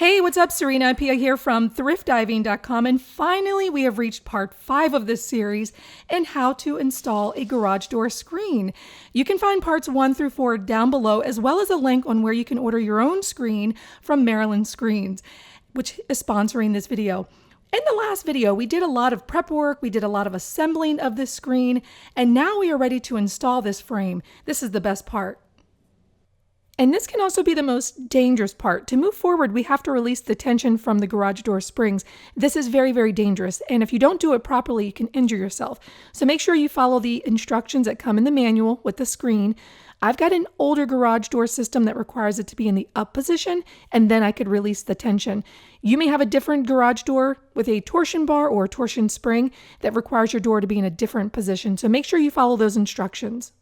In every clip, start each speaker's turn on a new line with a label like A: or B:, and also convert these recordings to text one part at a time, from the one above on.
A: Hey, what's up? Serena Appiah here from thriftdiving.com, and finally we have reached part 5 of this series in how to install a garage door screen. You can find parts 1 through 4 down below, as well as a link on where you can order your own screen from Maryland Screens, which is sponsoring this video. In the last video, we did a lot of prep work, we did a lot of assembling of this screen, and now we are ready to install this frame. This is the best part. And this can also be the most dangerous part. To move forward, we have to release the tension from the garage door springs. This is very, very dangerous. And if you don't do it properly, you can injure yourself. So make sure you follow the instructions that come in the manual with the screen. I've got an older garage door system that requires it to be in the up position, and then I could release the tension. You may have a different garage door with a torsion bar or a torsion spring that requires your door to be in a different position. So make sure you follow those instructions.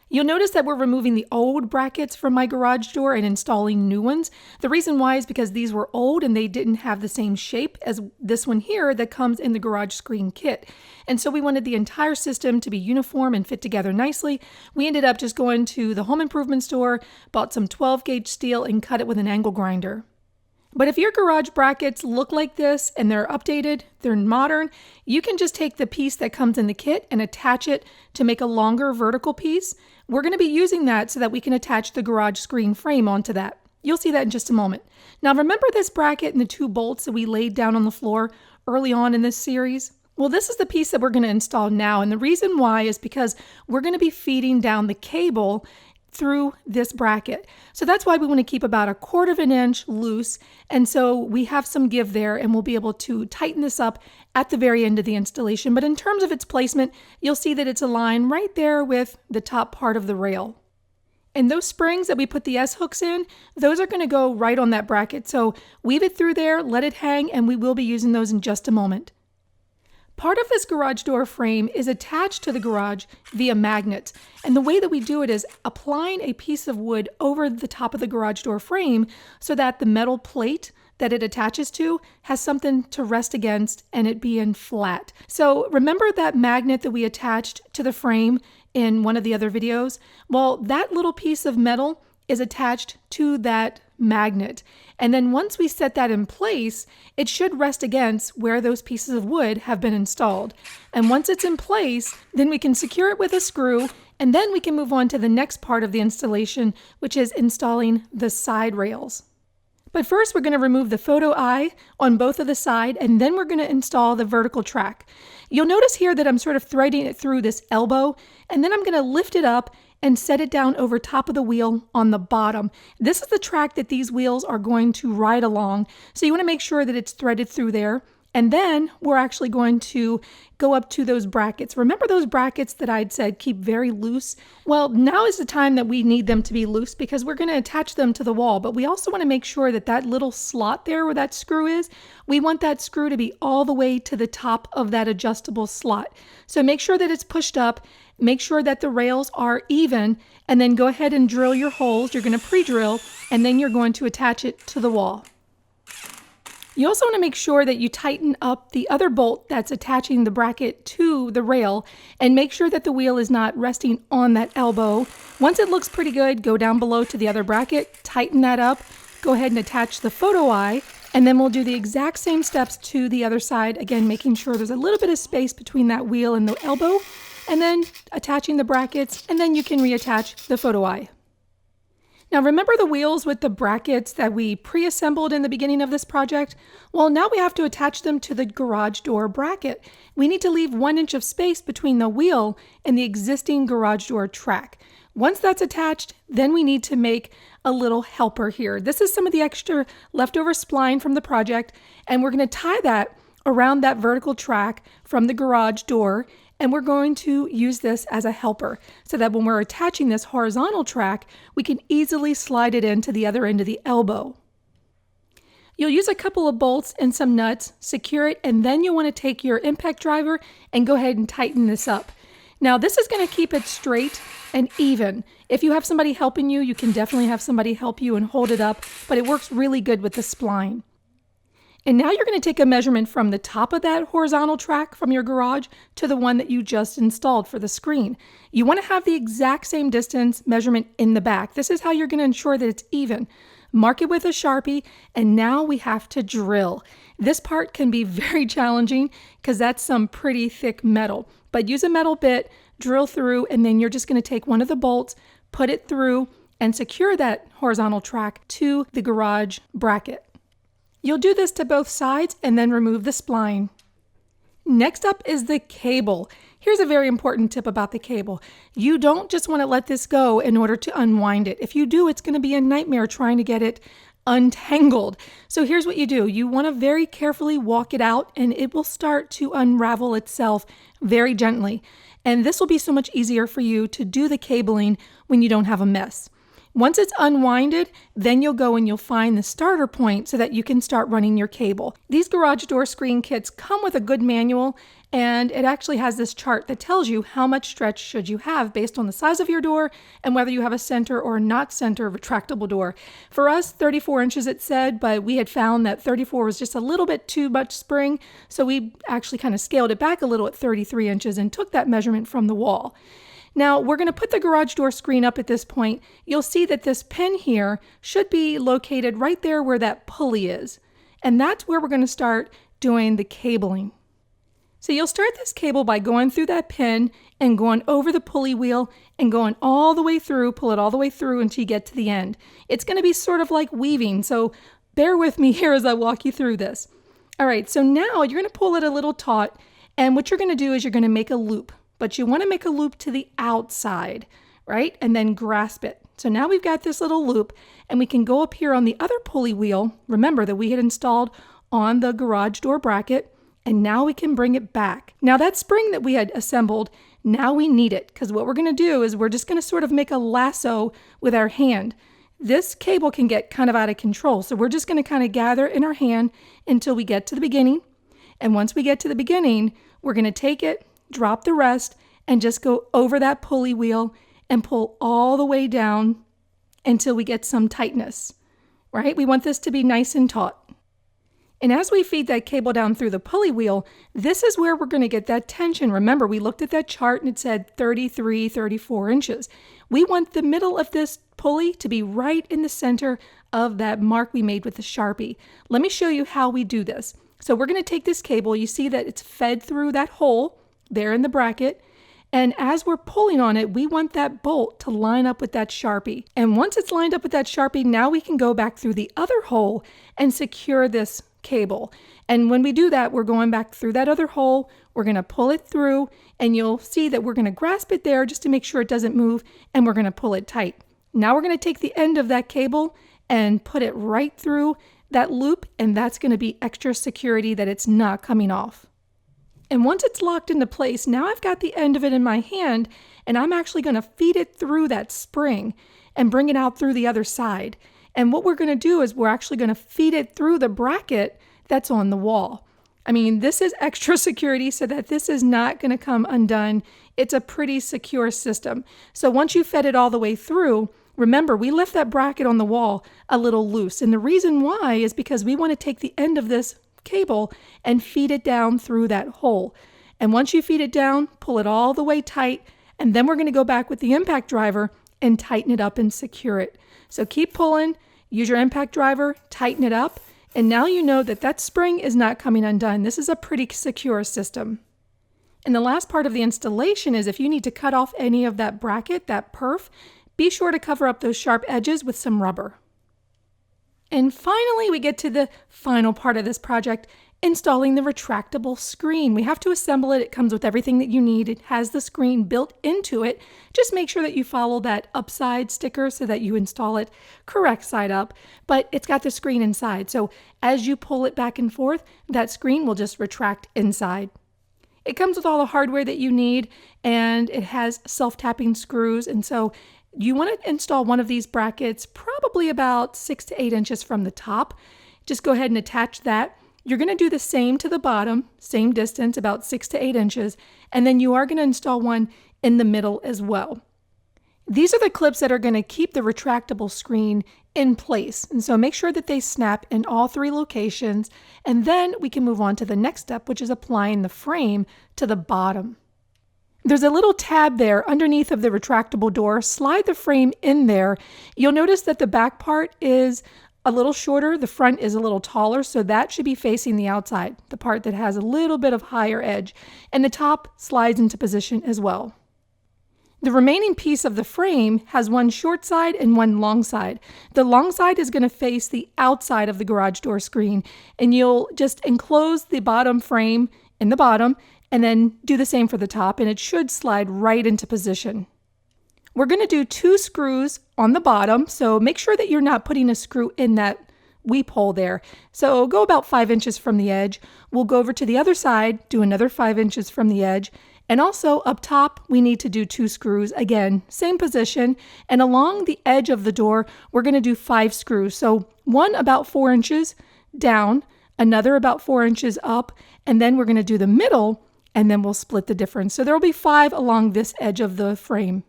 A: You'll notice that we're removing the old brackets from my garage door and installing new ones. The reason why is because these were old and they didn't have the same shape as this one here that comes in the garage screen kit. And so we wanted the entire system to be uniform and fit together nicely. We ended up just going to the home improvement store, bought some 12-gauge steel and cut it with an angle grinder. But if your garage brackets look like this and they're updated, they're modern, you can just take the piece that comes in the kit and attach it to make a longer vertical piece. We're going to be using that so that we can attach the garage screen frame onto that. You'll see that in just a moment. Now remember this bracket and the 2 bolts that we laid down on the floor early on in this series? Well, this is the piece that we're going to install now, and the reason why is because we're going to be feeding down the cable through this bracket. So that's why we want to keep about 1/4 of an inch loose. And so we have some give there, and we'll be able to tighten this up at the very end of the installation. But in terms of its placement, you'll see that it's aligned right there with the top part of the rail. And those springs that we put the S hooks in, those are going to go right on that bracket. So weave it through there, let it hang, and we will be using those in just a moment. Part of this garage door frame is attached to the garage via magnets. And the way that we do it is applying a piece of wood over the top of the garage door frame so that the metal plate that it attaches to has something to rest against and it being flat. So remember that magnet that we attached to the frame in one of the other videos? Well, that little piece of metal is attached to that magnet. And then once we set that in place, it should rest against where those pieces of wood have been installed. And once it's in place, then we can secure it with a screw, and then we can move on to the next part of the installation, which is installing the side rails. But first, we're going to remove the photo eye on both of the side, and then we're going to install the vertical track. You'll notice here that I'm sort of threading it through this elbow, and then I'm going to lift it up and set it down over top of the wheel on the bottom. This is the track that these wheels are going to ride along. So you want to make sure that it's threaded through there. And then we're actually going to go up to those brackets. Remember those brackets that I'd said keep very loose? Well, now is the time that we need them to be loose because we're going to attach them to the wall. But we also want to make sure that that little slot there where that screw is, we want that screw to be all the way to the top of that adjustable slot. So make sure that it's pushed up. Make sure that the rails are even, and then go ahead and drill your holes. You're going to pre-drill, and then you're going to attach it to the wall. You also want to make sure that you tighten up the other bolt that's attaching the bracket to the rail, and make sure that the wheel is not resting on that elbow. Once it looks pretty good, go down below to the other bracket, tighten that up, go ahead and attach the photo eye, and then we'll do the exact same steps to the other side, again making sure there's a little bit of space between that wheel and the elbow, and then attaching the brackets, and then you can reattach the photo eye. Now remember the wheels with the brackets that we pre-assembled in the beginning of this project? Well, now we have to attach them to the garage door bracket. We need to leave 1 inch of space between the wheel and the existing garage door track. Once that's attached, then we need to make a little helper here. This is some of the extra leftover spline from the project, and we're going to tie that around that vertical track from the garage door, and we're going to use this as a helper so that when we're attaching this horizontal track, we can easily slide it into the other end of the elbow. You'll use a couple of bolts and some nuts, secure it, and then you'll want to take your impact driver and go ahead and tighten this up. Now this is going to keep it straight and even. If you have somebody helping you, you can definitely have somebody help you and hold it up, but it works really good with the spline. And now you're going to take a measurement from the top of that horizontal track from your garage to the one that you just installed for the screen. You want to have the exact same distance measurement in the back. This is how you're going to ensure that it's even. mark it with a Sharpie, and now we have to drill. This part can be very challenging because that's some pretty thick metal, but use a metal bit, drill through, and then you're just going to take one of the bolts, put it through, and secure that horizontal track to the garage bracket. You'll do this to both sides and then remove the spline. Next up is the cable. Here's a very important tip about the cable. You don't just want to let this go in order to unwind it. If you do, it's going to be a nightmare trying to get it untangled. So here's what you do. You want to very carefully walk it out, and it will start to unravel itself very gently. And this will be so much easier for you to do the cabling when you don't have a mess. Once it's unwinded, then you'll go and you'll find the starter point so that you can start running your cable. These garage door screen kits come with a good manual, and it actually has this chart that tells you how much stretch should you have based on the size of your door and whether you have a center or not center retractable door. For us, 34 inches it said, but we had found that 34 was just a little bit too much spring, so we actually kind of scaled it back a little at 33 inches and took that measurement from the wall. Now we're going to put the garage door screen up at this point. You'll see that this pin here should be located right there where that pulley is. And that's where we're going to start doing the cabling. So you'll start this cable by going through that pin and going over the pulley wheel and going all the way through, pull it all the way through until you get to the end. It's going to be sort of like weaving, so bear with me here as I walk you through this. All right, so now you're going to pull it a little taut, and what you're going to do is you're going to make a loop. But you want to make a loop to the outside, right? And then grasp it. So now we've got this little loop, and we can go up here on the other pulley wheel, remember that we had installed on the garage door bracket, and now we can bring it back. Now that spring that we had assembled, now we need it, because what we're going to do is we're just going to sort of make a lasso with our hand. This cable can get kind of out of control, so we're just going to kind of gather in our hand until we get to the beginning. And once we get to the beginning, we're going to take it, drop the rest, and just go over that pulley wheel and pull all the way down until we get some tightness, right? We want this to be nice and taut. And as we feed that cable down through the pulley wheel, this is where we're going to get that tension. Remember, we looked at that chart and it said 33, 34 inches. We want the middle of this pulley to be right in the center of that mark we made with the Sharpie. Let me show you how we do this. So we're going to take this cable. You see that it's fed through that hole there in the bracket. And as we're pulling on it, we want that bolt to line up with that Sharpie. And once it's lined up with that Sharpie, now we can go back through the other hole and secure this cable. And when we do that, we're going back through that other hole. We're going to pull it through, and you'll see that we're going to grasp it there just to make sure it doesn't move, and we're going to pull it tight. Now we're going to take the end of that cable and put it right through that loop, and that's going to be extra security that it's not coming off. And once it's locked into place, now I've got the end of it in my hand, and I'm actually going to feed it through that spring and bring it out through the other side. And what we're going to do is we're actually going to feed it through the bracket that's on the wall. I mean, this is extra security so that this is not going to come undone. It's a pretty secure system. So once you fed it all the way through, remember, we left that bracket on the wall a little loose. And the reason why is because we want to take the end of this cable and feed it down through that hole. And once you feed it down, pull it all the way tight, and then we're going to go back with the impact driver and tighten it up and secure it. So keep pulling, use your impact driver, tighten it up, and now you know that that spring is not coming undone. This is a pretty secure system. And the last part of the installation is if you need to cut off any of that bracket, that perf, be sure to cover up those sharp edges with some rubber. And finally, we get to the final part of this project, installing the retractable screen. We have to assemble it. It comes with everything that you need. It has the screen built into it. Just make sure that you follow that upside sticker so that you install it correct side up, but it's got the screen inside. So as you pull it back and forth, that screen will just retract inside. It comes with all the hardware that you need, and it has self-tapping screws. And so you want to install one of these brackets probably about 6 to 8 inches from the top. Just go ahead and attach that. You're going to do the same to the bottom, same distance, about 6 to 8 inches, and then you are going to install one in the middle as well. These are the clips that are going to keep the retractable screen in place, and so make sure that they snap in all 3 locations, and then we can move on to the next step, which is applying the frame to the bottom. There's a little tab there underneath of the retractable door. Slide the frame in there. You'll notice that the back part is a little shorter, the front is a little taller, so that should be facing the outside, the part that has a little bit of higher edge, and the top slides into position as well. The remaining piece of the frame has one short side and one long side. The long side is going to face the outside of the garage door screen, and you'll just enclose the bottom frame in the bottom and then do the same for the top, and it should slide right into position. We're going to do 2 screws on the bottom, so make sure that you're not putting a screw in that weep hole there. So go about 5 inches from the edge. We'll go over to the other side, do another 5 inches from the edge. And also up top, we need to do 2 screws. Again, same position. And along the edge of the door, we're going to do 5 screws. So one about 4 inches down, another about 4 inches up, and then we're going to do the middle, and then we'll split the difference. So there will be 5 along this edge of the frame.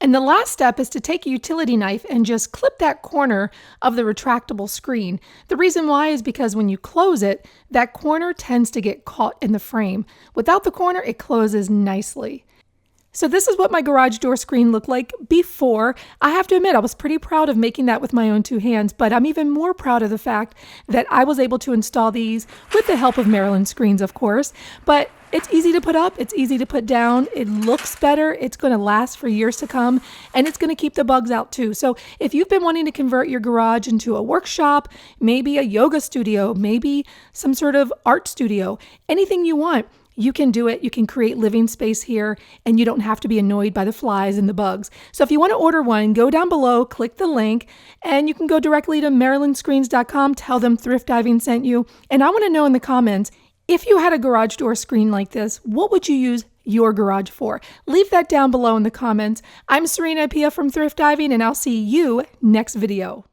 A: And the last step is to take a utility knife and just clip that corner of the retractable screen. The reason why is because when you close it, that corner tends to get caught in the frame. Without the corner, it closes nicely. So this is what my garage door screen looked like before. I have to admit, I was pretty proud of making that with my own 2 hands, but I'm even more proud of the fact that I was able to install these with the help of Maryland Screens, of course. But it's easy to put up, it's easy to put down, it looks better, it's going to last for years to come, and it's going to keep the bugs out too. So if you've been wanting to convert your garage into a workshop, maybe a yoga studio, maybe some sort of art studio, anything you want, you can do it. You can create living space here, and you don't have to be annoyed by the flies and the bugs. So if you want to order one, go down below, click the link, and you can go directly to marylandscreens.com, tell them Thrift Diving sent you. And I want to know in the comments, if you had a garage door screen like this, what would you use your garage for? Leave that down below in the comments. I'm Serena Appiah from Thrift Diving, and I'll see you next video.